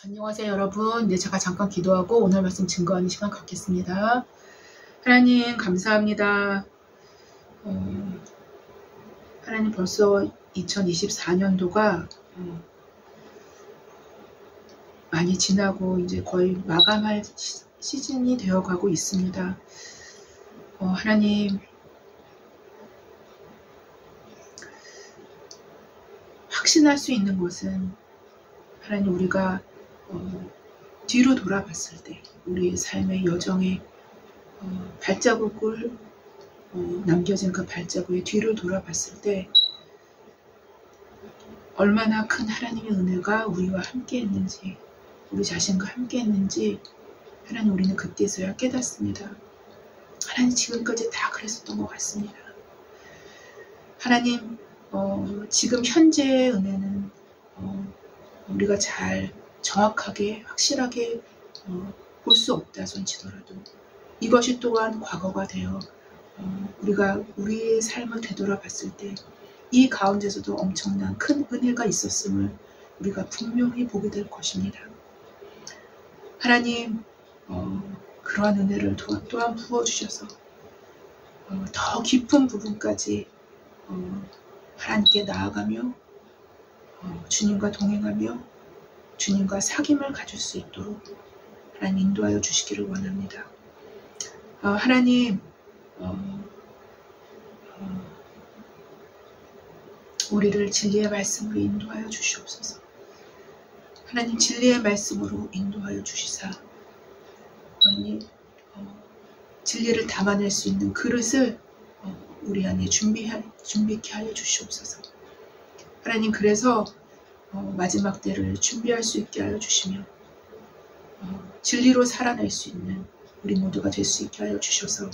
안녕하세요 여러분. 제가 잠깐 기도하고 오늘 말씀 증거하는 시간 갖겠습니다. 하나님 감사합니다. 하나님 벌써 2024년도가 많이 지나고 이제 거의 마감할 시즌이 되어가고 있습니다. 하나님 확신할 수 있는 것은 하나님 우리가 뒤로 돌아봤을 때 우리의 삶의 여정에 발자국을 남겨진 그 발자국에 뒤를 돌아봤을 때 얼마나 큰 하나님의 은혜가 우리와 함께 했는지 우리 자신과 함께 했는지 하나님 우리는 그때서야 깨닫습니다. 하나님 지금까지 다 그랬었던 것 같습니다. 하나님 지금 현재의 은혜는 우리가 잘 정확하게 확실하게 볼 수 없다 손치더라도 이것이 또한 과거가 되어 우리가 우리의 삶을 되돌아봤을 때 이 가운데서도 엄청난 큰 은혜가 있었음을 우리가 분명히 보게 될 것입니다. 하나님 그러한 은혜를 또한 부어주셔서 더 깊은 부분까지 하나님께 나아가며 주님과 동행하며 주님과 사귐을 가질 수 있도록 하나님 인도하여 주시기를 원합니다. 하나님 우리를 진리의 말씀으로 인도하여 주시옵소서. 하나님 진리의 말씀으로 인도하여 주시사 하나님 진리를 담아낼 수 있는 그릇을 우리 안에 준비케 하여 주시옵소서. 하나님 그래서 마지막 때를 준비할 수 있게 하여 주시며 진리로 살아낼 수 있는 우리 모두가 될 수 있게 하여 주셔서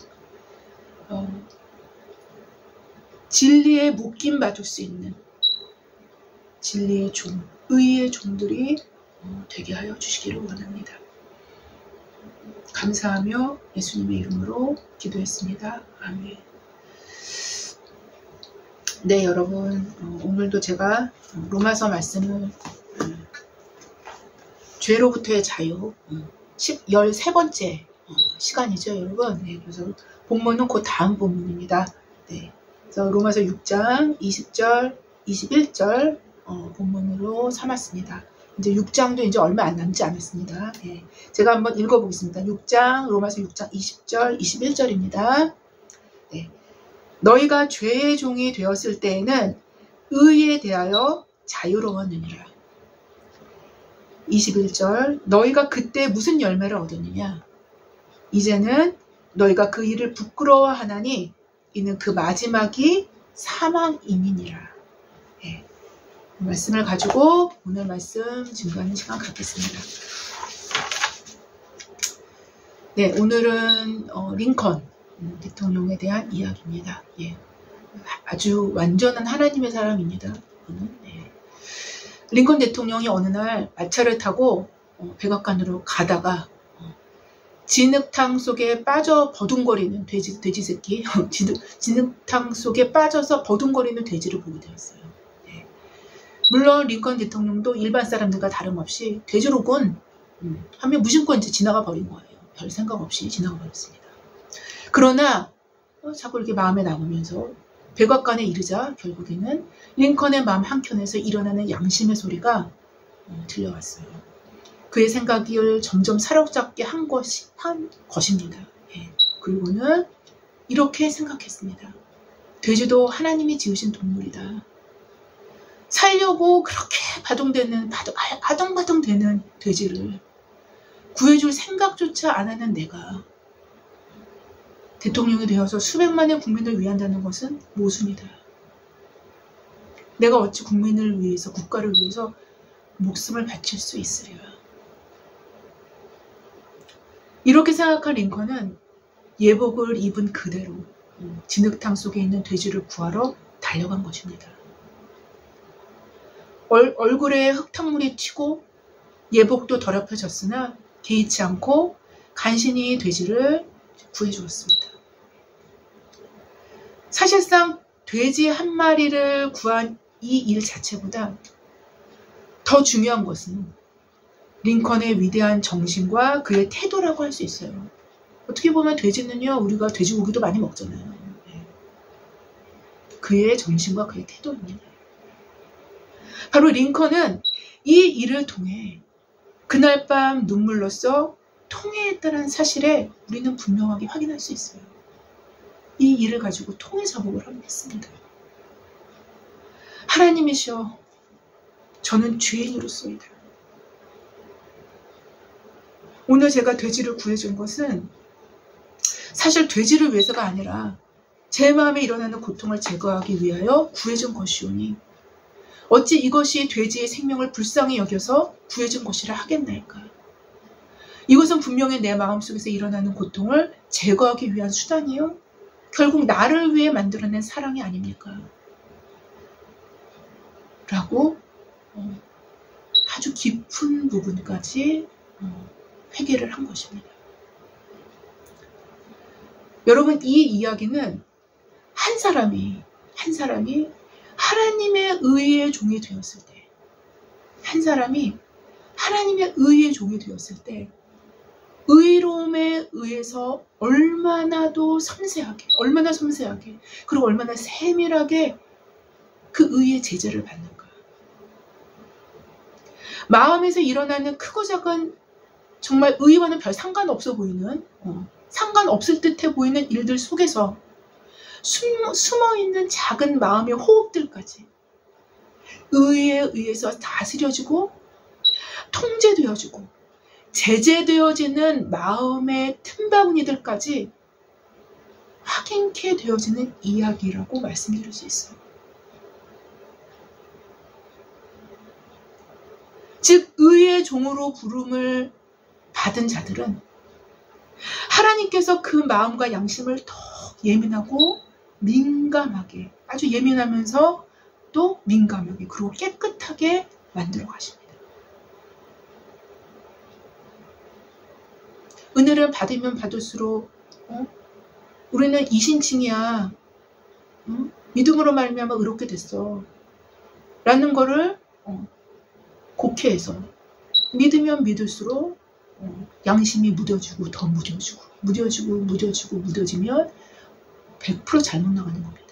진리에 묶임 받을 수 있는 진리의 종, 의의 종들이 되게 하여 주시기를 원합니다. 감사하며 예수님의 이름으로 기도했습니다. 아멘. 네 여러분 오늘도 제가 로마서 말씀을 죄로부터의 자유 13번째 시간이죠 여러분. 네, 그래서 본문은 그 다음 본문입니다. 네, 그래서 로마서 6장 20절 21절 본문으로 삼았습니다. 이제 6장도 이제 얼마 안 남지 않았습니다. 네, 제가 한번 읽어보겠습니다. 6장 로마서 6장 20절 21절입니다. 네. 너희가 죄의 종이 되었을 때에는 의에 대하여 자유로웠느니라. 21절 너희가 그때 무슨 열매를 얻었느냐. 이제는 너희가 그 일을 부끄러워하나니 이는 그 마지막이 사망임이니라. 네. 그 말씀을 가지고 오늘 말씀 증거하는 시간 갖겠습니다. 네, 오늘은 링컨 대통령에 대한 이야기입니다. 예. 아주 완전한 하나님의 사람입니다. 네. 링컨 대통령이 어느 날 마차를 타고 백악관으로 가다가 진흙탕 속에 빠져 버둥거리는 돼지 새끼 진흙탕 속에 빠져서 버둥거리는 돼지를 보게 되었어요. 네. 물론 링컨 대통령도 일반 사람들과 다름없이 돼지로군 하면 무심코 이제 지나가 버린 거예요. 별 생각 없이 지나가 버렸습니다. 그러나 자꾸 이렇게 마음에 남으면서 백악관에 이르자 결국에는 링컨의 마음 한켠에서 일어나는 양심의 소리가 들려왔어요. 그의 생각을 점점 사로잡게 한 것입니다. 예. 그리고는 이렇게 생각했습니다. 돼지도 하나님이 지으신 동물이다. 살려고 그렇게 바둥바둥되는 돼지를 구해줄 생각조차 안 하는 내가 대통령이 되어서 수백만의 국민을 위한다는 것은 모순이다. 내가 어찌 국민을 위해서 국가를 위해서 목숨을 바칠 수 있으랴. 이렇게 생각한 링컨은 예복을 입은 그대로 진흙탕 속에 있는 돼지를 구하러 달려간 것입니다. 얼굴에 흙탕물이 튀고 예복도 더럽혀졌으나 개의치 않고 간신히 돼지를 구해주었습니다. 사실상 돼지 한 마리를 구한 이 일 자체보다 더 중요한 것은 링컨의 위대한 정신과 그의 태도라고 할 수 있어요. 어떻게 보면 돼지는요, 우리가 돼지고기도 많이 먹잖아요. 네. 그의 정신과 그의 태도입니다. 바로 링컨은 이 일을 통해 그날 밤 눈물로써 통회했다는 사실에 우리는 분명하게 확인할 수 있어요. 이 일을 가지고 통회 자복을 했습니다. 하나님이시여, 저는 죄인으로소이다. 오늘 제가 돼지를 구해준 것은 사실 돼지를 위해서가 아니라 제 마음에 일어나는 고통을 제거하기 위하여 구해준 것이오니 어찌 이것이 돼지의 생명을 불쌍히 여겨서 구해준 것이라 하겠나이까. 이것은 분명히 내 마음속에서 일어나는 고통을 제거하기 위한 수단이요, 결국 나를 위해 만들어낸 사랑이 아닙니까? 라고 아주 깊은 부분까지 회개를 한 것입니다. 여러분, 이 이야기는 한 사람이 하나님의 의의 종이 되었을 때, 한 사람이 하나님의 의의 종이 되었을 때 의로움에 의해서 얼마나 섬세하게 그리고 얼마나 세밀하게 그 의의 제재를 받는가. 마음에서 일어나는 크고 작은 정말 의와는 별 상관없어 보이는 상관없을 듯해 보이는 일들 속에서 숨어있는 작은 마음의 호흡들까지 의에 의해서 다스려지고 통제되어지고 제재되어지는 마음의 틈바구니들까지 확인케 되어지는 이야기라고 말씀드릴 수 있어요. 즉 의의 종으로 부름을 받은 자들은 하나님께서 그 마음과 양심을 더 예민하고 민감하게, 아주 예민하면서 또 민감하게 그리고 깨끗하게 만들어 가십니다. 은혜를 받으면 받을수록 우리는 이신칭이야, 믿음으로 말미암아 의롭게 됐어 라는 거를 곡해해서 믿으면 믿을수록 양심이 무뎌지고 더 무뎌지면 100% 잘못 나가는 겁니다.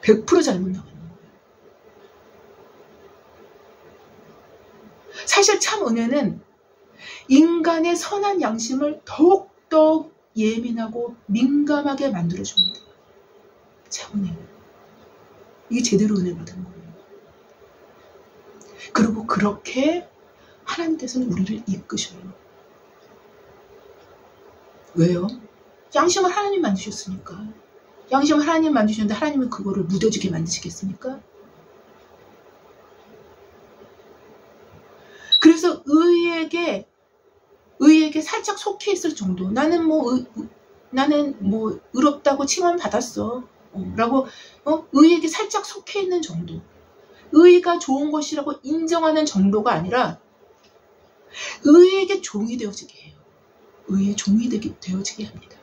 100% 잘못 나가는 거예요. 사실 참 은혜는 인간의 선한 양심을 더욱더 예민하고 민감하게 만들어줍니다. 참 은혜. 이게 제대로 은혜 받은 거예요. 그리고 그렇게 하나님께서는 우리를 이끄셔요. 왜요? 양심을 하나님 만드셨으니까. 양심을 하나님 만드셨는데 하나님은 그거를 무뎌지게 만드시겠습니까? 그래서 의에게 살짝 속해 있을 정도. 나는 의롭다고 칭함 받았어. 라고 의에게 살짝 속해 있는 정도. 의가 좋은 것이라고 인정하는 정도가 아니라 의에게 종이 되어지게 해요. 의의 종이 되어지게 합니다.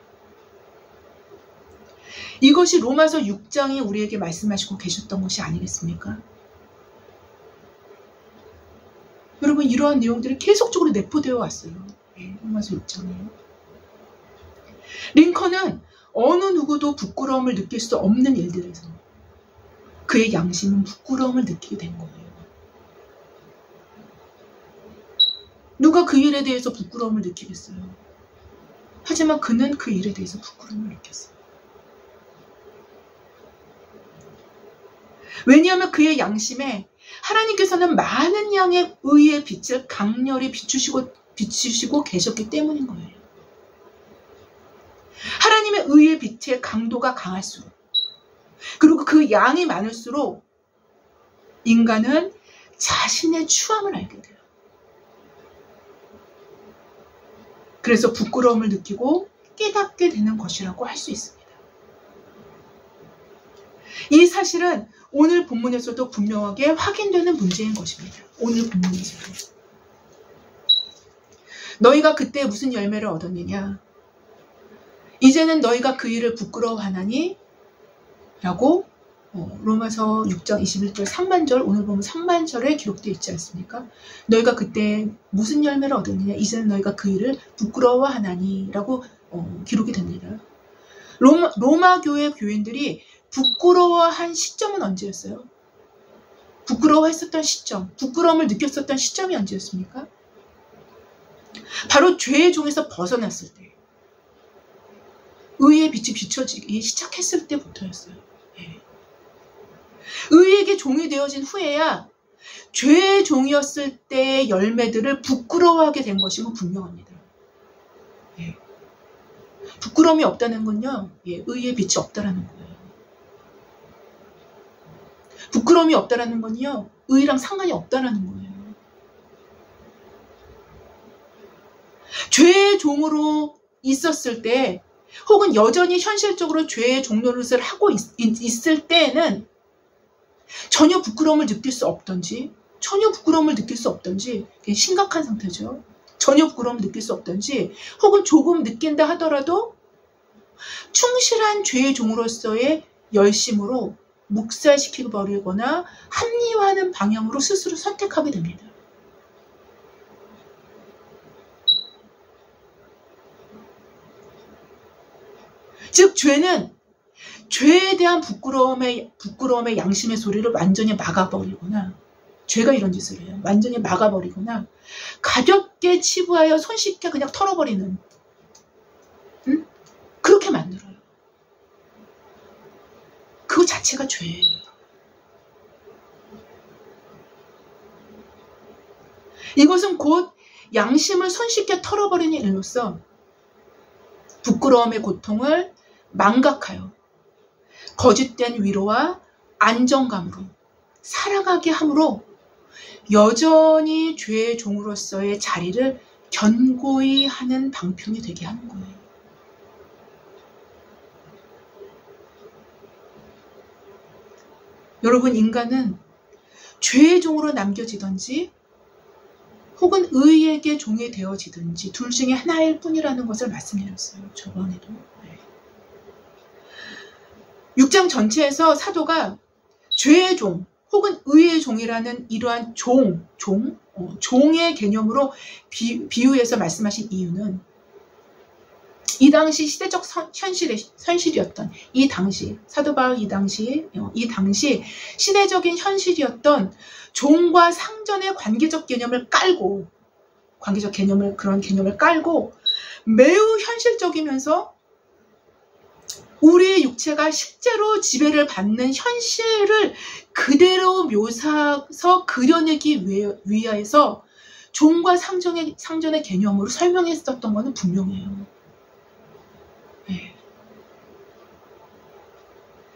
이것이 로마서 6장이 우리에게 말씀하시고 계셨던 것이 아니겠습니까? 여러분, 이러한 내용들이 계속적으로 내포되어 왔어요. 로마서 6장에. 링컨은 어느 누구도 부끄러움을 느낄 수 없는 일들에서 그의 양심은 부끄러움을 느끼게 된 거예요. 누가 그 일에 대해서 부끄러움을 느끼겠어요? 하지만 그는 그 일에 대해서 부끄러움을 느꼈어요. 왜냐하면 그의 양심에 하나님께서는 많은 양의 의의 빛을 강렬히 비추시고 계셨기 때문인 거예요. 하나님의 의의 빛의 강도가 강할수록, 그리고 그 양이 많을수록 인간은 자신의 추함을 알게 돼요. 그래서 부끄러움을 느끼고 깨닫게 되는 것이라고 할 수 있습니다. 이 사실은 오늘 본문에서도 분명하게 확인되는 문제인 것입니다. 오늘 본문에서도. 너희가 그때 무슨 열매를 얻었느냐? 이제는 너희가 그 일을 부끄러워하나니? 라고 로마서 6장 21절 상반절, 오늘 보면 상반절에 기록되어 있지 않습니까? 너희가 그때 무슨 열매를 얻었느냐? 이제는 너희가 그 일을 부끄러워하나니 라고 기록이 됩니다. 로마 교회 교인들이 부끄러워한 시점은 언제였어요? 부끄러워했었던 시점, 부끄러움을 느꼈었던 시점이 언제였습니까? 바로 죄의 종에서 벗어났을 때, 의의 빛이 비춰지기 시작했을 때부터였어요. 네. 의에게 종이 되어진 후에야 죄의 종이었을 때의 열매들을 부끄러워하게 된 것임은 분명합니다. 네. 부끄러움이 없다는 건요, 의의 빛이 없다라는 거예요. 부끄러움이 없다라는 건요, 의랑 상관이 없다라는 거예요. 죄의 종으로 있었을 때, 혹은 여전히 현실적으로 죄의 종 노릇을 하고 있을 때에는 전혀 부끄러움을 느낄 수 없던지, 심각한 상태죠. 전혀 부끄러움을 느낄 수 없던지, 혹은 조금 느낀다 하더라도 충실한 죄의 종으로서의 열심으로 묵살시키고 버리거나 합리화하는 방향으로 스스로 선택하게 됩니다. 즉 죄는 죄에 대한 부끄러움의 양심의 소리를 완전히 막아버리거나, 죄가 이런 짓을 해요. 완전히 막아버리거나 가볍게 치부하여 손쉽게 그냥 털어버리는, 그렇게 만들어요. 그거 자체가 죄예요. 이것은 곧 양심을 손쉽게 털어버리는 일로서 부끄러움의 고통을 망각하여 거짓된 위로와 안정감으로 살아가게 함으로 여전히 죄의 종으로서의 자리를 견고히 하는 방편이 되게 하는 거예요. 여러분, 인간은 죄의 종으로 남겨지든지 혹은 의에게 종이 되어지든지 둘 중에 하나일 뿐이라는 것을 말씀드렸어요. 저번에도. 6장 전체에서 사도가 죄의 종 혹은 의의 종이라는 이러한 종의 개념으로 비유해서 말씀하신 이유는 이 당시 시대적 현실이었던 이 당시 사도 바울 이 당시 시대적인 현실이었던 종과 상전의 관계적 개념을 깔고 그런 개념을 깔고 매우 현실적이면서 우리의 육체가 실제로 지배를 받는 현실을 그대로 묘사해서 그려내기 위해서 종과 상전의 개념으로 설명했었던 것은 분명해요. 네.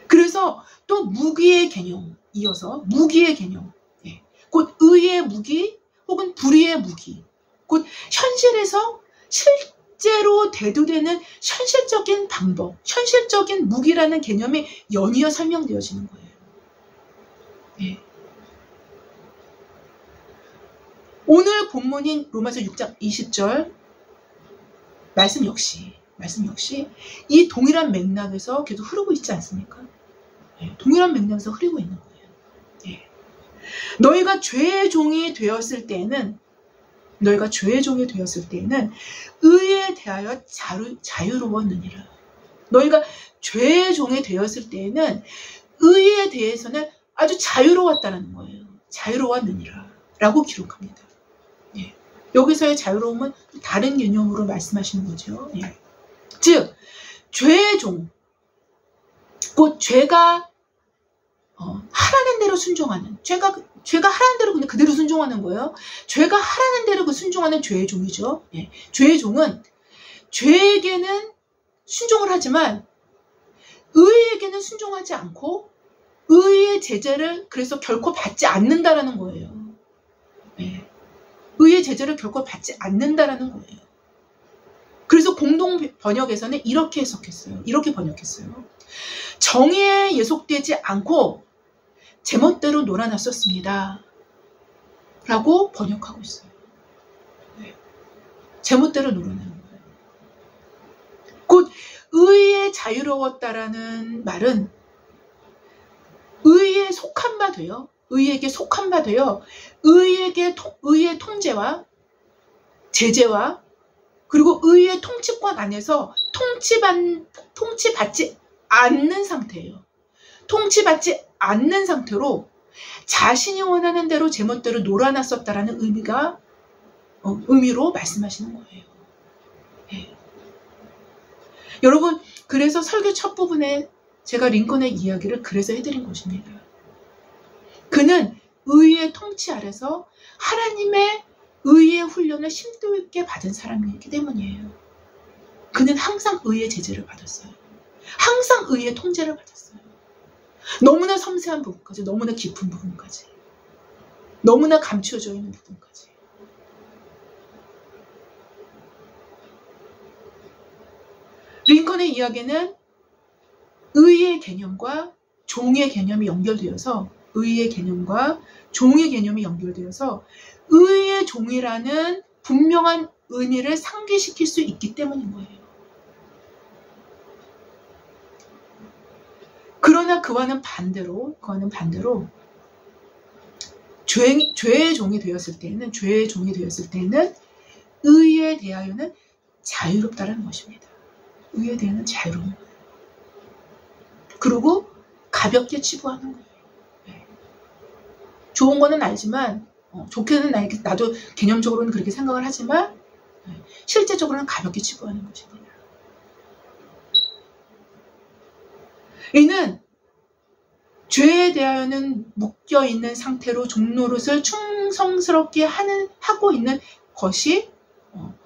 그래서 또 무기의 개념, 이어서 무기의 개념, 곧 의의 무기 혹은 불의의 무기, 곧 현실에서 실제로 대두되는 현실적인 방법, 현실적인 무기라는 개념이 연이어 설명되어지는 거예요. 네. 오늘 본문인 로마서 6장 20절 말씀 역시 이 동일한 맥락에서 계속 흐르고 있지 않습니까? 네. 동일한 맥락에서 흐르고 있는 거예요. 네. 너희가 죄의 종이 되었을 때에는 의에 대하여 자유로웠느니라. 너희가 죄의 종이 되었을 때에는 의에 대해서는 아주 자유로웠다는 거예요. 자유로웠느니라 라고 기록합니다. 예. 여기서의 자유로움은 다른 개념으로 말씀하시는 거죠. 예. 즉 죄의 종, 곧 죄가 하라는 대로 순종하는, 죄가 하라는 대로 그냥 그대로 순종하는 거예요. 죄가 하라는 대로 그 순종하는 죄의 종이죠. 예. 죄의 종은 죄에게는 순종을 하지만 의에게는 순종하지 않고 의의 제재를 그래서 결코 받지 않는다라는 거예요. 예. 의의 제재를 결코 받지 않는다라는 거예요. 그래서 공동 번역에서는 이렇게 해석했어요. 이렇게 번역했어요. 정의에 예속되지 않고 제멋대로 놀아났었습니다. 라고 번역하고 있어요. 네. 제멋대로 놀아나는 거예요. 곧 의에 자유로웠다라는 말은 의에 속한 바 되어, 의에게 속한 바 되어 의의 통제와 제재와 그리고 의의 통치권 안에서 통치받지 않는 상태예요. 통치받지 않는 상태로 자신이 원하는 대로 제멋대로 놀아났었다라는 의미로 말씀하시는 거예요. 네. 여러분, 그래서 설교 첫 부분에 제가 링컨의 이야기를 그래서 해드린 것입니다. 그는 의의 통치 아래서 하나님의 의의 훈련을 심도 있게 받은 사람이기 때문이에요. 그는 항상 의의 제재를 받았어요. 항상 의의 통제를 받았어요. 너무나 섬세한 부분까지, 너무나 깊은 부분까지, 너무나 감추어져 있는 부분까지. 링컨의 이야기는 의의 개념과 종의 개념이 연결되어서 의의 개념과 종의 개념이 연결되어서 의의 종이라는 분명한 의미를 상기시킬 수 있기 때문인 거예요. 그러나 그와는 반대로 죄의 종이 되었을 때에는 의에 대하여는 자유롭다는 것입니다. 의에 대하여는 자유로운 거예요. 그리고 가볍게 치부하는 거예요. 네. 좋은 거는 알지만, 좋게는 나도 개념적으로는 그렇게 생각을 하지만, 실제적으로는 가볍게 치부하는 것입니다. 이는 죄에 대하여는 묶여있는 상태로 종노릇을 충성스럽게 하고 있는 것이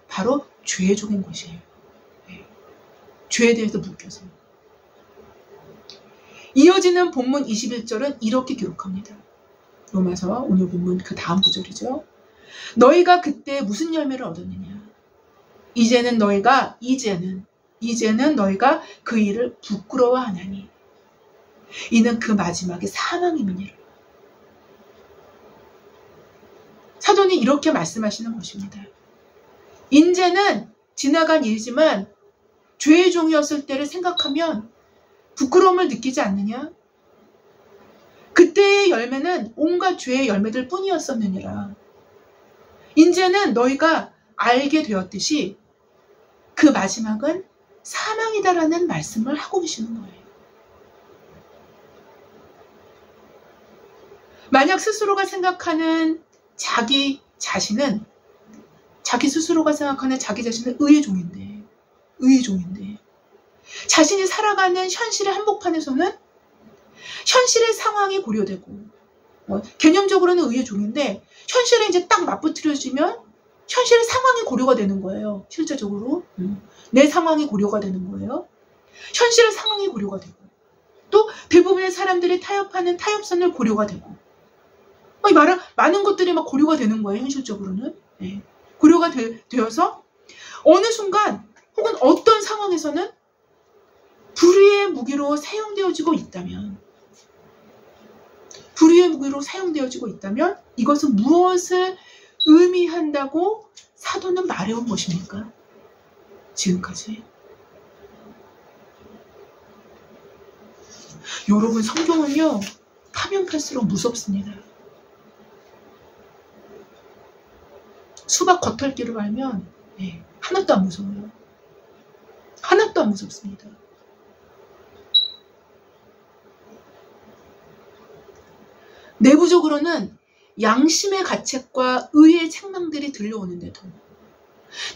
바로 죄의 종인 것이에요. 네. 죄에 대해서 묶여서. 이어지는 본문 21절은 이렇게 기록합니다. 로마서 오늘 본문 그 다음 구절이죠. 너희가 그때 무슨 열매를 얻었느냐? 이제는 너희가 그 일을 부끄러워하나니 이는 그 마지막에 사망임이니라. 사도는 이렇게 말씀하시는 것입니다. 인제는 지나간 일이지만 죄의 종이었을 때를 생각하면 부끄러움을 느끼지 않느냐? 그때의 열매는 온갖 죄의 열매들 뿐이었었느니라. 인제는 너희가 알게 되었듯이 그 마지막은 사망이다라는 말씀을 하고 계시는 거예요. 만약 스스로가 생각하는 자기 자신은 의의 종인데 자신이 살아가는 현실의 한복판에서는 현실의 상황이 고려되고 개념적으로는 의의 종인데 현실에 이제 딱 맞붙어지면 현실의 상황이 고려가 되는 거예요. 실제적으로 내 상황이 고려가 되는 거예요. 현실의 상황이 고려가 되고 또 대부분의 사람들이 타협하는 타협선을 고려가 되고 많은 것들이 막 고려가 되는 거예요. 현실적으로는. 네. 고려가 되어서 어느 순간 혹은 어떤 상황에서는 불의의 무기로 사용되어지고 있다면 이것은 무엇을 의미한다고 사도는 말해온 것입니까? 지금까지. 여러분, 성경은요 파면 팔수록 무섭습니다. 수박 겉핥기를 알면 하나도 안 무서워요. 하나도 안 무섭습니다. 내부적으로는 양심의 가책과 의의 책망들이 들려오는데도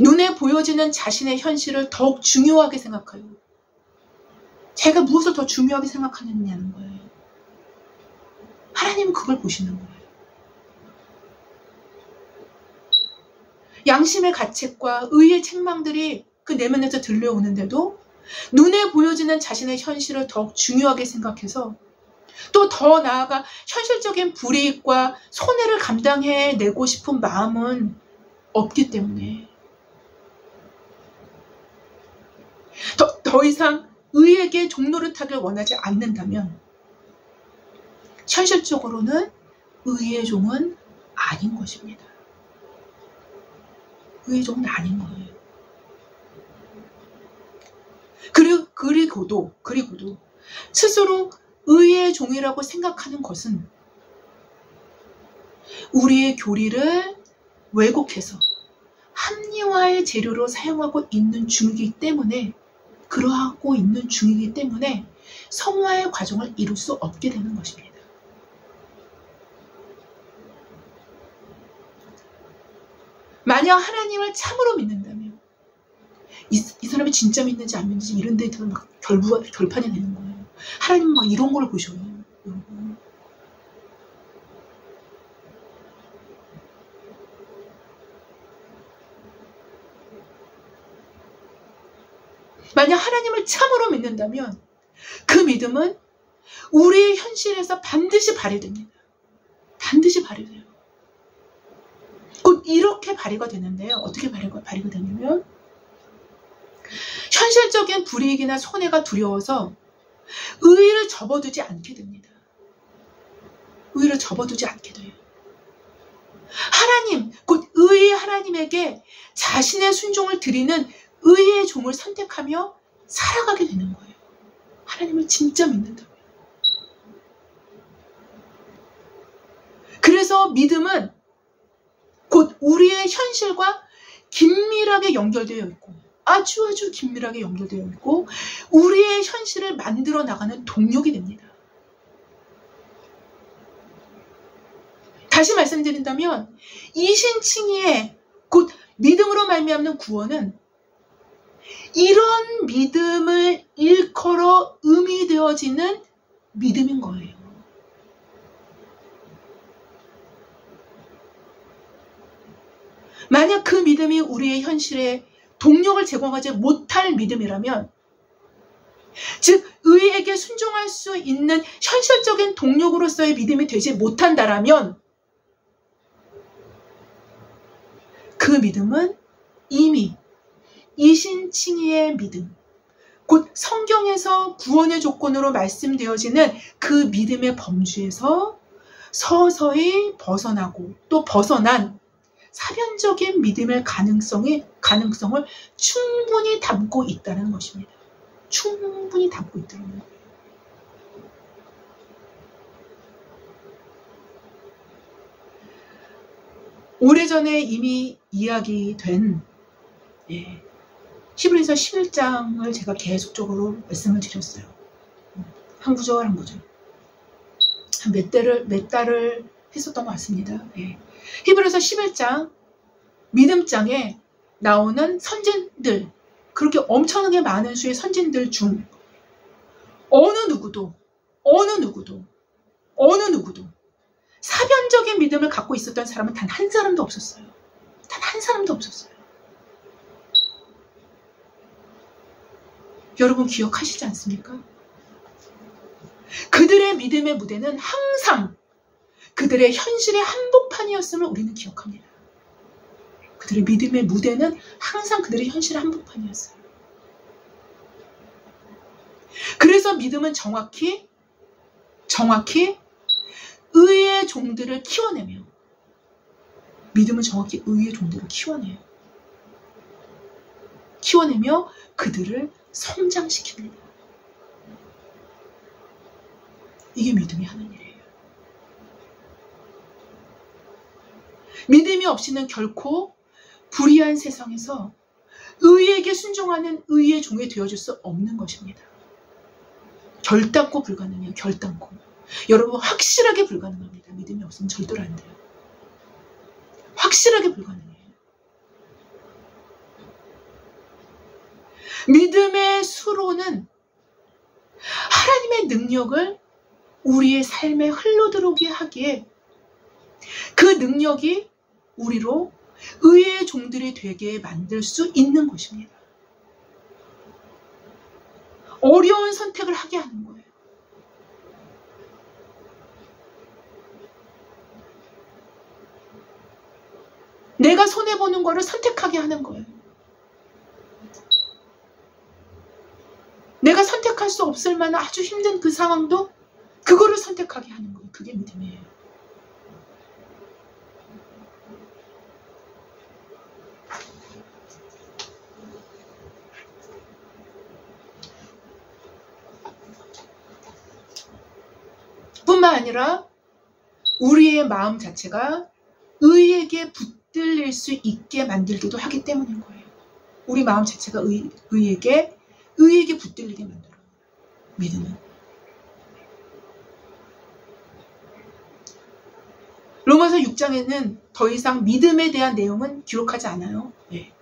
눈에 보여지는 자신의 현실을 더욱 중요하게 생각해요. 제가 무엇을 더 중요하게 생각하느냐는 거예요. 하나님은 그걸 보시는 거예요. 양심의 가책과 의의 책망들이 그 내면에서 들려오는데도 눈에 보여지는 자신의 현실을 더욱 중요하게 생각해서 또 더 나아가 현실적인 불이익과 손해를 감당해내고 싶은 마음은 없기 때문에 더 이상 의에게 종노릇하길 원하지 않는다면 현실적으로는 의의 종은 아닌 것입니다. 의의 종은 아닌 거예요. 그리고도 스스로 의의 종이라고 생각하는 것은 우리의 교리를 왜곡해서 합리화의 재료로 사용하고 있는 중이기 때문에 성화의 과정을 이룰 수 없게 되는 것입니다. 만약 하나님을 참으로 믿는다면 이 사람이 진짜 믿는지 안 믿는지 이런 데에 막 결판이 되는 거예요. 하나님은 막 이런 걸 보셔요. 여러분. 만약 하나님을 참으로 믿는다면 그 믿음은 우리의 현실에서 반드시 발휘됩니다. 반드시 발휘돼요. 곧 이렇게 발휘가 되는데요. 어떻게 발휘가 되냐면 현실적인 불이익이나 손해가 두려워서 의의를 접어두지 않게 됩니다. 의의를 접어두지 않게 돼요. 하나님, 곧 의의 하나님에게 자신의 순종을 드리는 의의 종을 선택하며 살아가게 되는 거예요. 하나님을 진짜 믿는다고요. 그래서 믿음은 곧 우리의 현실과 긴밀하게 연결되어 있고 아주 긴밀하게 연결되어 있고 우리의 현실을 만들어 나가는 동력이 됩니다. 다시 말씀드린다면 이신칭의의 곧 믿음으로 말미암는 구원은 이런 믿음을 일컬어 의미되어지는 믿음인 거예요. 만약 그 믿음이 우리의 현실에 동력을 제공하지 못할 믿음이라면, 즉 의에게 순종할 수 있는 현실적인 동력으로서의 믿음이 되지 못한다라면 그 믿음은 이미 이신칭의의 믿음, 곧 성경에서 구원의 조건으로 말씀되어지는 그 믿음의 범주에서 서서히 벗어나고 또 벗어난 사변적인 믿음의 가능성을 충분히 담고 있다는 것입니다. 충분히 담고 있다는 거예요. 오래전에 이미 이야기된 히브리서 11장을 제가 계속적으로 말씀을 드렸어요. 한 구절 한 구절. 몇 달을 했었던 것 같습니다. 히브리서 11장 믿음장에 나오는 선진들, 그렇게 엄청나게 많은 수의 선진들 중 어느 누구도 사변적인 믿음을 갖고 있었던 사람은 단 한 사람도 없었어요. 단 한 사람도 없었어요. 여러분 기억하시지 않습니까? 그들의 믿음의 무대는 항상 그들의 현실의 한복판이었음을 우리는 기억합니다. 그들의 믿음의 무대는 항상 그들의 현실의 한복판이었어요. 그래서 믿음은 정확히 의의 종들을 키워내며 키워내며 그들을 성장시킵니다. 이게 믿음이 하는 일이에요. 믿음이 없이는 결코 불의한 세상에서 의에게 순종하는 의의 종이 되어줄 수 없는 것입니다. 결단코 불가능해요. 결단코. 여러분 확실하게 불가능합니다. 믿음이 없으면 절대로 안 돼요. 확실하게 불가능해요. 믿음의 수로는 하나님의 능력을 우리의 삶에 흘러들어오게 하기에 그 능력이 우리로 의의 종들이 되게 만들 수 있는 것입니다. 어려운 선택을 하게 하는 거예요. 내가 손해보는 거를 선택하게 하는 거예요. 내가 선택할 수 없을 만한 아주 힘든 그 상황도 그거를 선택하게 하는 거예요. 그게 믿음이에요. 뿐만 아니라 우리의 마음 자체가 의에게 붙들릴 수 있게 만들기도 하기 때문인 거예요. 우리 마음 자체가 의에게 붙들리게 만들어요. 믿음은. 로마서 6장에는 더 이상 믿음에 대한 내용은 기록하지 않아요. 예.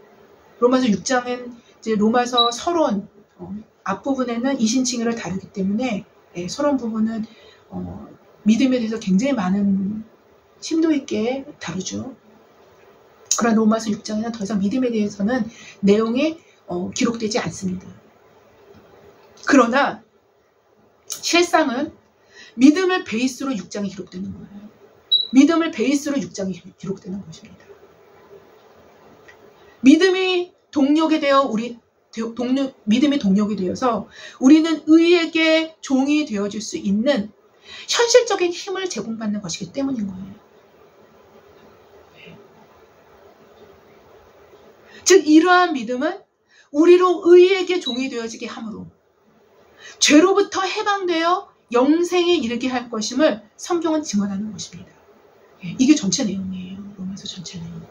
로마서 6장은 이제 로마서 서론 앞부분에는 이신칭의를 다루기 때문에 서론 부분은 믿음에 대해서 굉장히 많은 심도 있게 다루죠. 그러나 로마서 6장에는 더 이상 믿음에 대해서는 내용이 기록되지 않습니다. 그러나 실상은 믿음을 베이스로 6장이 기록되는 거예요. 믿음을 베이스로 6장이 기록되는 것입니다. 믿음이 동력이 되어 믿음이 동력이 되어서 우리는 의에게 종이 되어줄 수 있는 현실적인 힘을 제공받는 것이기 때문인 거예요. 즉 이러한 믿음은 우리로 의에게 종이 되어지게 함으로 죄로부터 해방되어 영생에 이르게 할 것임을 성경은 증언하는 것입니다. 이게 전체 내용이에요. 로마서 전체 내용.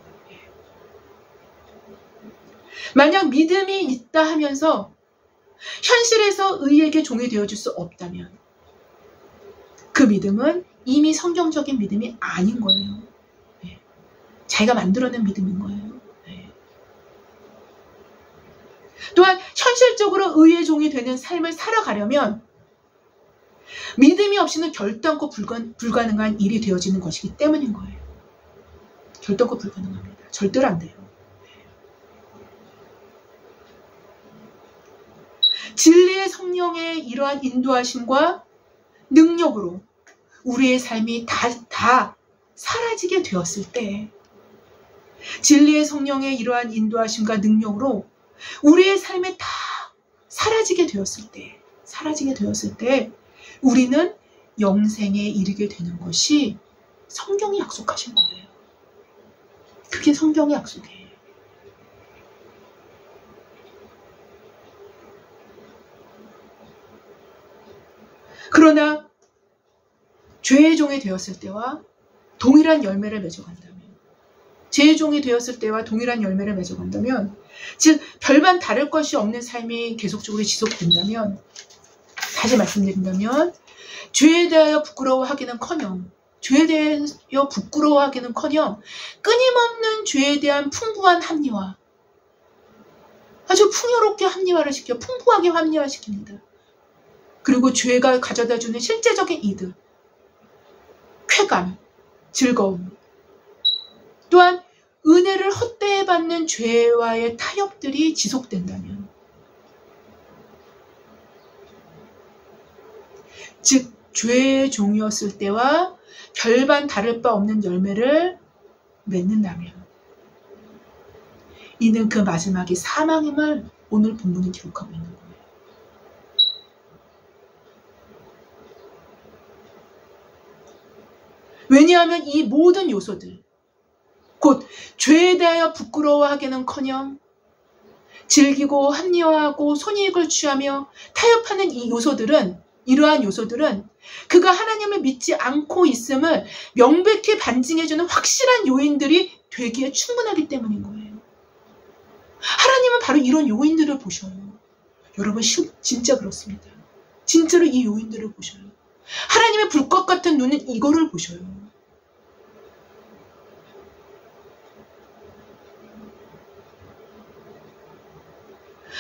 만약 믿음이 있다 하면서 현실에서 의에게 종이 되어줄 수 없다면 그 믿음은 이미 성경적인 믿음이 아닌 거예요. 자기가 만들어낸 믿음인 거예요. 또한 현실적으로 의의 종이 되는 삶을 살아가려면 믿음이 없이는 결단코 불가능한 일이 되어지는 것이기 때문인 거예요. 결단코 불가능합니다. 절대로 안 돼요. 진리의 성령의 이러한 인도하심과 능력으로 우리의 삶이 다 사라지게 되었을 때, 진리의 성령의 이러한 인도하심과 능력으로 우리의 삶이 다 사라지게 되었을 때 우리는 영생에 이르게 되는 것이 성경이 약속하신 거예요. 그게 성경의 약속이에요. 그러나 죄의 종이 되었을 때와 동일한 열매를 맺어간다면, 죄의 종이 되었을 때와 동일한 열매를 맺어간다면, 즉 별반 다를 것이 없는 삶이 계속적으로 지속된다면, 다시 말씀드린다면 죄에 대하여 부끄러워하기는커녕 끊임없는 죄에 대한 풍부한 합리화, 아주 풍요롭게 합리화를 시켜 풍부하게 합리화시킵니다. 그리고 죄가 가져다주는 실제적인 이득, 쾌감, 즐거움, 또한 은혜를 헛되이 받는 죄와의 타협들이 지속된다면, 즉 죄의 종이었을 때와 별반 다를 바 없는 열매를 맺는다면 이는 그 마지막이 사망임을 오늘 본문이 기록하고 있는 거예요. 왜냐하면 이 모든 요소들, 곧 죄에 대하여 부끄러워하기는커녕 즐기고 합리화하고 손이익을 취하며 타협하는 이러한 요소들은 그가 하나님을 믿지 않고 있음을 명백히 반증해주는 확실한 요인들이 되기에 충분하기 때문인 거예요. 하나님은 바로 이런 요인들을 보셔요. 여러분 진짜 그렇습니다. 진짜로 이 요인들을 보셔요. 하나님의 불꽃 같은 눈은 이거를 보셔요.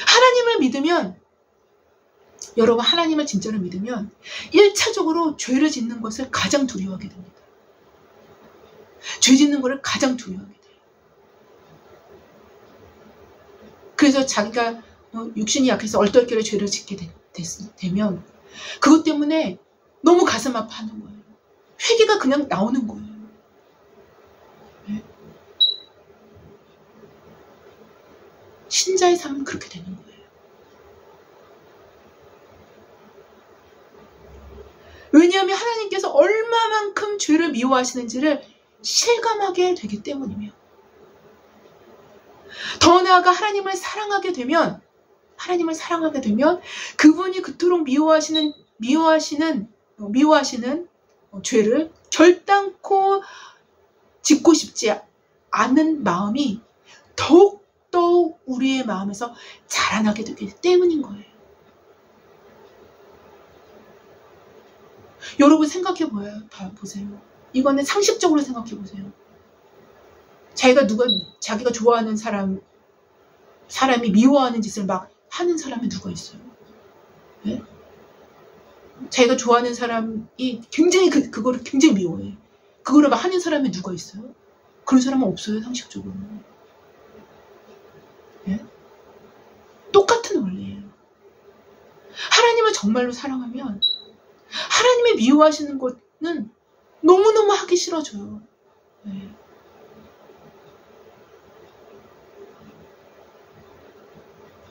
하나님을 믿으면, 여러분 하나님을 진짜로 믿으면 1차적으로 죄를 짓는 것을 가장 두려워하게 됩니다. 죄 짓는 것을 가장 두려워하게 돼요. 그래서 자기가 육신이 약해서 얼떨결에 죄를 짓게 되면 그것 때문에 너무 가슴 아파하는 거예요. 회개가 그냥 나오는 거예요. 네? 신자의 삶은 그렇게 되는 거예요. 왜냐하면 하나님께서 얼마만큼 죄를 미워하시는지를 실감하게 되기 때문이며, 더 나아가 하나님을 사랑하게 되면 그분이 그토록 미워하시는 죄를 결단코 짓고 싶지 않은 마음이 더욱더욱 우리의 마음에서 자라나게 되기 때문인 거예요. 여러분 생각해 보세요. 이거는 상식적으로 생각해 보세요. 자기가 좋아하는 사람이 미워하는 짓을 막 하는 사람이 누가 있어요? 네? 자기가 좋아하는 사람이 굉장히 그거를 굉장히 미워해. 그거를 막 하는 사람이 누가 있어요? 그런 사람은 없어요, 상식적으로. 네? 똑같은 원리예요. 하나님을 정말로 사랑하면 하나님이 미워하시는 것은 너무너무 하기 싫어져요. 네.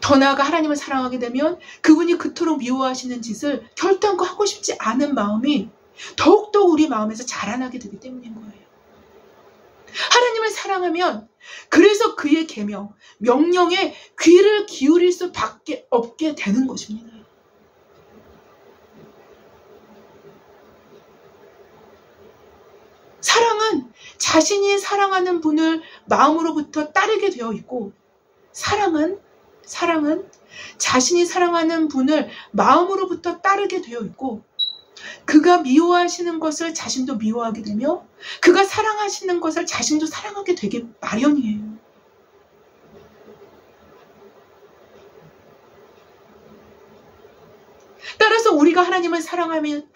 더 나아가 하나님을 사랑하게 되면 그분이 그토록 미워하시는 짓을 결단코 하고 싶지 않은 마음이 더욱더 우리 마음에서 자라나게 되기 때문인 거예요. 하나님을 사랑하면 그래서 그의 계명, 명령에 귀를 기울일 수밖에 없게 되는 것입니다. 사랑은 자신이 사랑하는 분을 마음으로부터 따르게 되어 있고, 사랑은 자신이 사랑하는 분을 마음으로부터 따르게 되어 있고, 그가 미워하시는 것을 자신도 미워하게 되며 그가 사랑하시는 것을 자신도 사랑하게 되기 마련이에요. 따라서 우리가 하나님을 사랑하면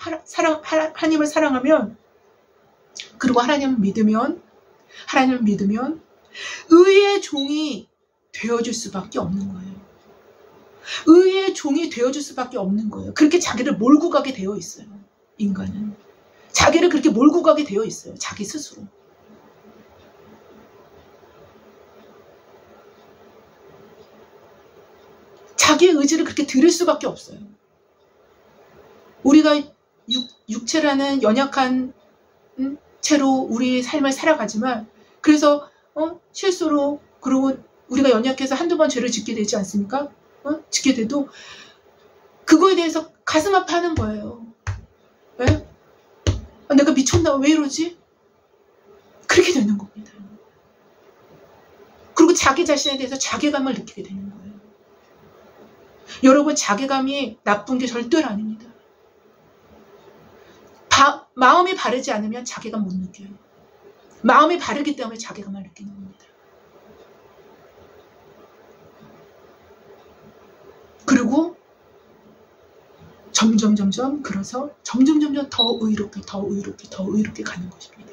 그리고 하나님을 믿으면 의의 종이 되어줄 수밖에 없는 거예요. 의의 종이 되어줄 수밖에 없는 거예요. 그렇게 자기를 몰고 가게 되어 있어요. 인간은 자기를 그렇게 몰고 가게 되어 있어요. 자기 스스로. 자기의 의지를 그렇게 들을 수밖에 없어요. 우리가 육체라는 연약한 채로 우리 삶을 살아가지만, 그래서 실수로, 그리고 우리가 연약해서 한두 번 죄를 짓게 되지 않습니까? 짓게 돼도 그거에 대해서 가슴 아파하는 거예요. 왜? 내가 미쳤나? 왜 이러지? 그렇게 되는 겁니다. 그리고 자기 자신에 대해서 자괴감을 느끼게 되는 거예요. 여러분, 자괴감이 나쁜 게 절대로 아닙니다. 마음이 바르지 않으면 자괴감 못 느껴요. 마음이 바르기 때문에 자괴감을 느끼는 겁니다. 그리고 점점 그래서 점점 더 의롭게 가는 것입니다.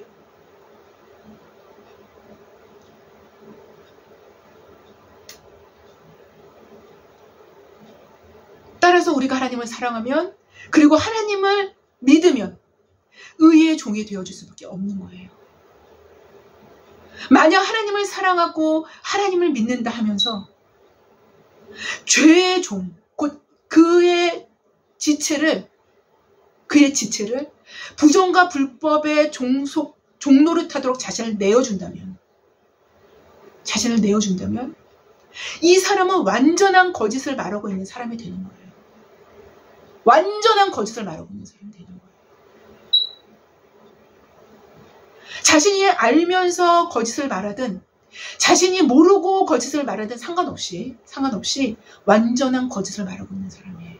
따라서 우리가 하나님을 사랑하면, 그리고 하나님을 믿으면 의의 종이 되어줄 수밖에 없는 거예요. 만약 하나님을 사랑하고 하나님을 믿는다 하면서 죄의 종, 곧 그의 지체를 부정과 불법의 종노릇하도록 자신을 내어준다면 이 사람은 완전한 거짓을 말하고 있는 사람이 되는 거예요. 완전한 거짓을 말하고 있는 사람이 되는 거예요. 자신이 알면서 거짓을 말하든 자신이 모르고 거짓을 말하든 상관없이 완전한 거짓을 말하고 있는 사람이에요.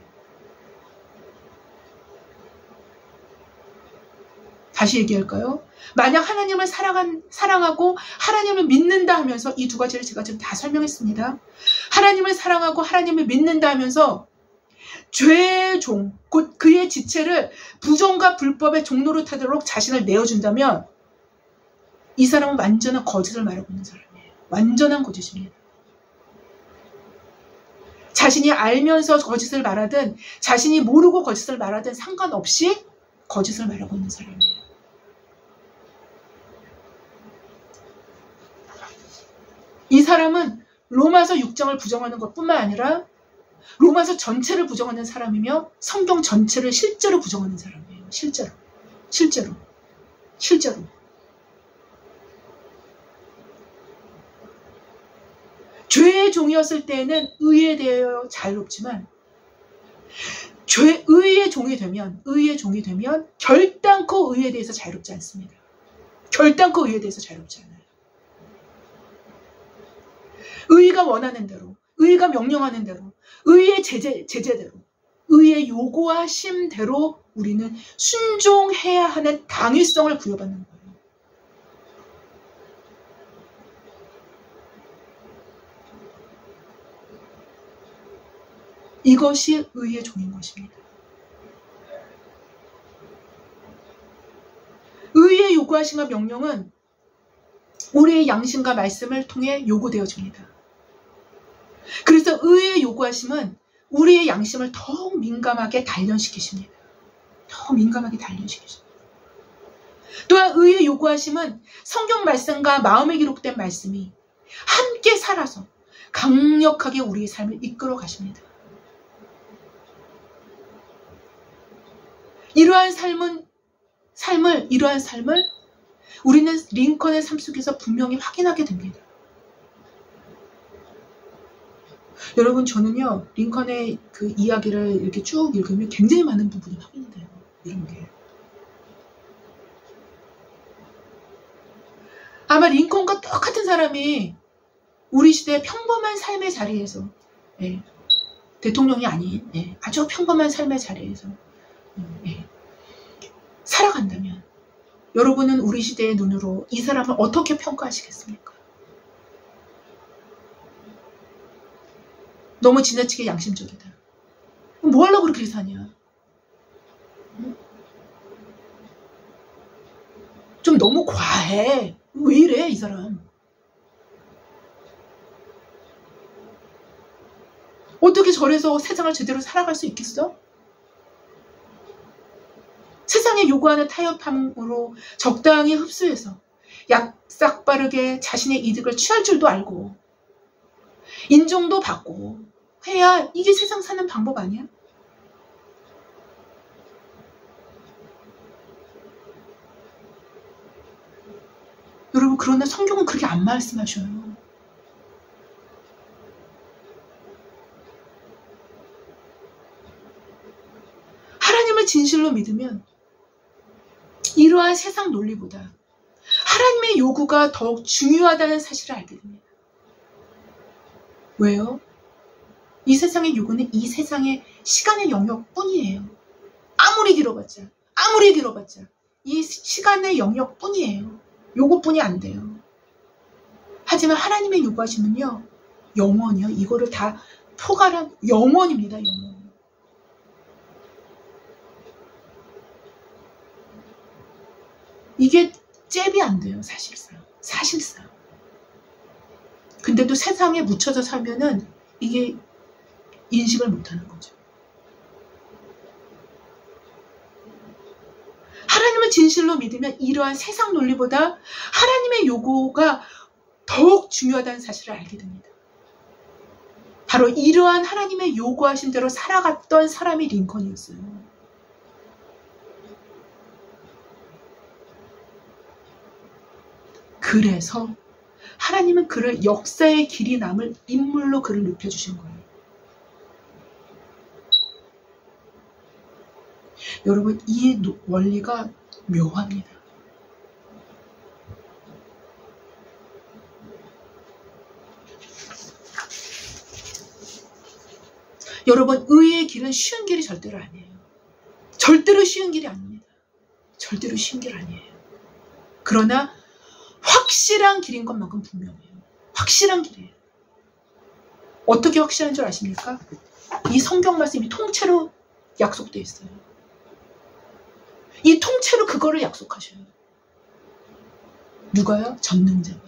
다시 얘기할까요? 만약 하나님을 사랑하고 하나님을 믿는다 하면서, 이 두 가지를 제가 지금 다 설명했습니다. 하나님을 사랑하고 하나님을 믿는다 하면서 죄의 종, 곧 그의 지체를 부정과 불법의 종노릇하도록 자신을 내어준다면 이 사람은 완전한 거짓을 말하고 있는 사람이에요. 완전한 거짓입니다. 자신이 알면서 거짓을 말하든 자신이 모르고 거짓을 말하든 상관없이 거짓을 말하고 있는 사람이에요. 이 사람은 로마서 6장을 부정하는 것뿐만 아니라 로마서 전체를 부정하는 사람이며 성경 전체를 실제로 부정하는 사람이에요. 실제로. 죄의 종이었을 때에는 의에 대하여 자유롭지만 의의 종이 되면 결단코 의에 대해서 자유롭지 않습니다. 결단코 의에 대해서 자유롭지 않아요. 의가 원하는 대로, 의가 명령하는 대로, 의의 제재대로, 의의 요구하심대로 우리는 순종해야 하는 당위성을 부여받는 거예요. 이것이 의의 종인 것입니다. 의의 요구하심과 명령은 우리의 양심과 말씀을 통해 요구되어집니다. 그래서 의의 요구하심은 우리의 양심을 더욱 민감하게 단련시키십니다. 더욱 민감하게 단련시키십니다. 또한 의의 요구하심은 성경 말씀과 마음에 기록된 말씀이 함께 살아서 강력하게 우리의 삶을 이끌어 가십니다. 이러한 삶을 우리는 링컨의 삶 속에서 분명히 확인하게 됩니다. 여러분, 저는요, 링컨의 그 이야기를 이렇게 쭉 읽으면 굉장히 많은 부분이 확인이 돼요. 이런 게. 아마 링컨과 똑같은 사람이 우리 시대의 평범한 삶의 자리에서, 대통령이 아닌, 아주 평범한 삶의 자리에서, 살아간다면, 여러분은 우리 시대의 눈으로 이 사람을 어떻게 평가하시겠습니까? 너무 지나치게 양심적이다. 뭐 하려고 그렇게 사냐? 좀 너무 과해. 왜 이래, 이 사람? 어떻게 저래서 세상을 제대로 살아갈 수 있겠어? 세상에 요구하는 타협함으로 적당히 흡수해서 약삭 빠르게 자신의 이득을 취할 줄도 알고 인정도 받고 해야 이게 세상 사는 방법 아니야? 여러분, 그러나 성경은 그렇게 안 말씀하셔요. 하나님을 진실로 믿으면 이러한 세상 논리보다 하나님의 요구가 더욱 중요하다는 사실을 알게 됩니다. 왜요? 이 세상의 요구는 이 세상의 시간의 영역뿐이에요. 아무리 길어봤자 이 시간의 영역뿐이에요. 요구뿐이 안 돼요. 하지만 하나님의 요구하시면요, 영원이요. 이거를 다 포괄한 영원입니다. 영원. 이게 잽이 안 돼요. 사실상. 근데도 세상에 묻혀서 살면은 이게 인식을 못하는 거죠. 하나님을 진실로 믿으면 이러한 세상 논리보다 하나님의 요구가 더욱 중요하다는 사실을 알게 됩니다. 바로 이러한 하나님의 요구하신 대로 살아갔던 사람이 링컨이었어요. 그래서 하나님은 그를 역사의 길이 남을 인물로 그를 높여주신 거예요. 여러분, 이 원리가 묘합니다. 여러분, 의의 길은 쉬운 길이 절대로 아니에요. 절대로 쉬운 길이 아닙니다. 절대로 쉬운 길 아니에요. 그러나 확실한 길인 것만큼 분명해요. 확실한 길이에요. 어떻게 확실한 줄 아십니까? 이 성경 말씀이 통째로 약속되어 있어요. 이 통째로 그거를 약속하셔요. 누가요? 전능자가.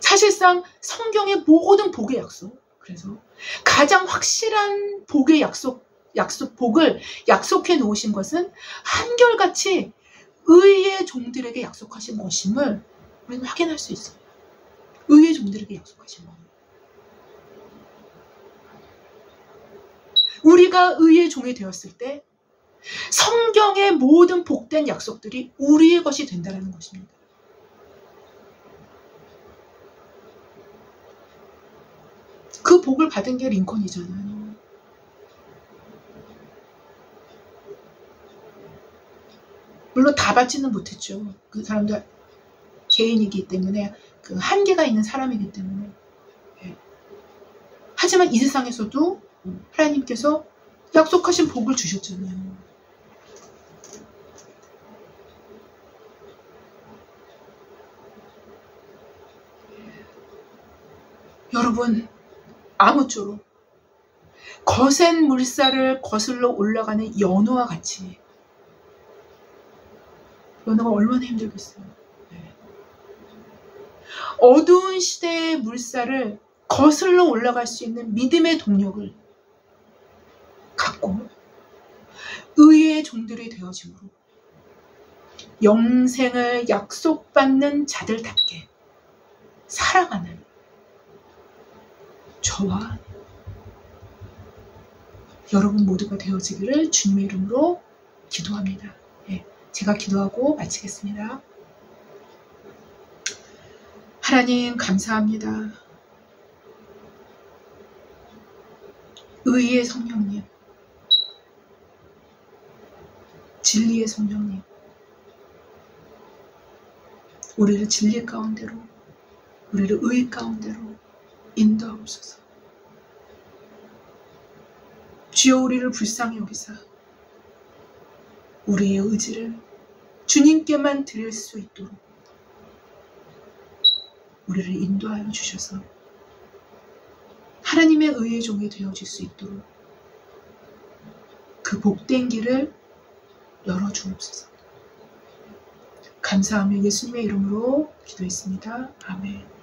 사실상 성경의 모든 복의 약속, 그래서 가장 확실한 복의 복을 약속해 놓으신 것은 한결같이 의의 종들에게 약속하신 것임을 우리는 확인할 수 있어요. 의의 종들에게 약속하신 거예요. 우리가 의의 종이 되었을 때 성경의 모든 복된 약속들이 우리의 것이 된다는 것입니다. 그 복을 받은 게 링컨이잖아요. 물론 다 받지는 못했죠. 그 사람도 개인이기 때문에, 그 한계가 있는 사람이기 때문에. 예. 하지만 이 세상에서도 하나님께서 약속하신 복을 주셨잖아요. 여러분, 아무쪼록 거센 물살을 거슬러 올라가는 연어와 같이, 연어가 얼마나 힘들겠어요. 네. 어두운 시대의 물살을 거슬러 올라갈 수 있는 믿음의 동력을 갖고 의의 종들이 되어짐으로 영생을 약속받는 자들답게 살아가는 저와 여러분 모두가 되어지기를 주님의 이름으로 기도합니다. 예, 제가 기도하고 마치겠습니다. 하나님 감사합니다. 의의 성령님, 진리의 성령님, 우리를 진리 가운데로, 우리를 의 가운데로 인도하옵소서. 주여 우리를 불쌍히 여기사 우리의 의지를 주님께만 드릴 수 있도록 우리를 인도하여 주셔서 하나님의 의의 종이 되어질 수 있도록 그 복된 길을 열어주옵소서. 감사하며 예수님의 이름으로 기도했습니다. 아멘.